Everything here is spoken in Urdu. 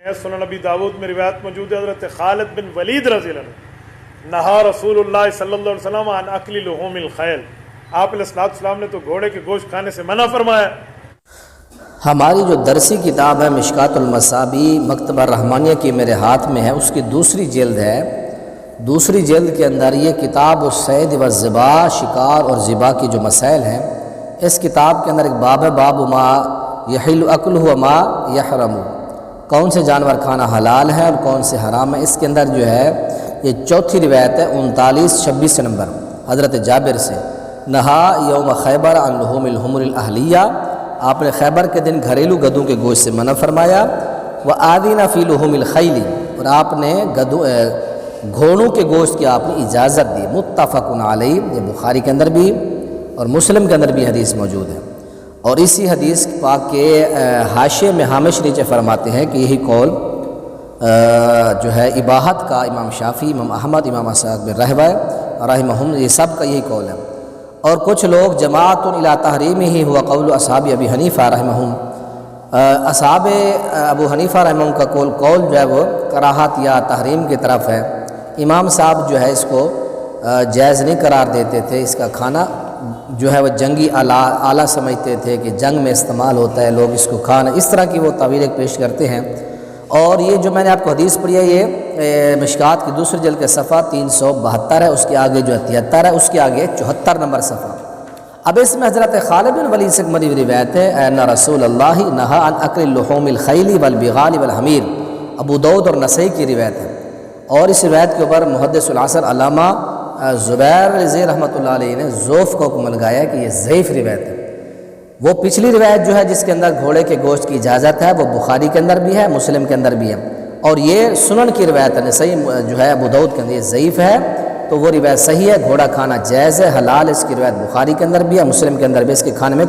سنن نبی داود میں روایت موجود ہے، حضرت خالد بن ولید رضی اللہ عنہ، نہا رسول اللہ صلی اللہ علیہ وسلم عن اکل لحوم الخیل، آپ علیہ السلام نے تو گھوڑے کے گوشت کھانے سے منع فرمایا۔ ہماری جو درسی کتاب ہے مشکات المصابیح مکتبہ رحمانیہ کی میرے ہاتھ میں ہے، اس کی دوسری جلد ہے۔ دوسری جلد کے اندر یہ کتاب الصید والذبح، شکار اور ذبح کی جو مسائل ہیں، اس کتاب کے اندر ایک باب ہے، باب ما یحل اکلہ وما یحرم، کون سے جانور کھانا حلال ہے اور کون سے حرام ہے۔ اس کے اندر جو ہے یہ چوتھی روایت ہے 39-26 نمبر، حضرت جابر سے، نہا یوم خیبر عن لحوم الحمر الاہلیہ، آپ نے خیبر کے دن گھریلو گدوں کے گوشت سے منع فرمایا، وآذن فی لحوم الخیل، اور آپ نے گھوڑوں کے گوشت کی آپ نے اجازت دی۔ متفق علیہ، یہ بخاری کے اندر بھی اور مسلم کے اندر بھی حدیث موجود ہے۔ اور اسی حدیث پاک کے حاشیے میں ہامش نیچے فرماتے ہیں کہ یہی قول جو ہے اباحت کا امام شافعی، امام احمد، امام اسحاق بن راہویہ رحمہم، یہ سب کا یہی قول ہے۔ اور کچھ لوگ جماعت الی تحریمہ ہی ہوا قول اصحاب ابی حنیفہ رحمہم، اصحاب ابو حنیفہ رحمہم کا قول جو ہے وہ کراہت یا تحریم کی طرف ہے۔ امام صاحب جو ہے اس کو جائز نہیں قرار دیتے تھے، اس کا کھانا جو ہے وہ جنگی آلہ سمجھتے تھے کہ جنگ میں استعمال ہوتا ہے، لوگ اس کو کھانا، اس طرح کی وہ تعویلیں پیش کرتے ہیں۔ اور یہ جو میں نے آپ کو حدیث پڑھی ہے، یہ مشکات کی دوسری جلد کے صفحہ 372 ہے، اس کے آگے جو ہے 73 ہے، اس کے آگے 74 نمبر صفحہ۔ اب اس میں حضرت خالد بن ولید سے مروی روایت ہے، ان رسول اللہ نہا عن اکل لحوم الخیل والبغال والحمیر، ابو داؤد اور نسائی کی روایت ہے۔ اور اس روایت کے اوپر محدث العصر علامہ زبیر رضی رحمۃ اللہ علیہ نے ضعف کو حکم لگایا کہ یہ ضعیف روایت ہے۔ وہ پچھلی روایت جو ہے جس کے اندر گھوڑے کے گوشت کی اجازت ہے، وہ بخاری کے اندر بھی ہے، مسلم کے اندر بھی ہے، اور یہ سنن کی روایت ہے، نسائی جو ہے ابو داؤد کے اندر، یہ ضعیف ہے۔ تو وہ روایت صحیح ہے، گھوڑا کھانا جائز ہے، حلال، اس کی روایت بخاری کے اندر بھی ہے، مسلم کے اندر بھی، اس کے کھانے میں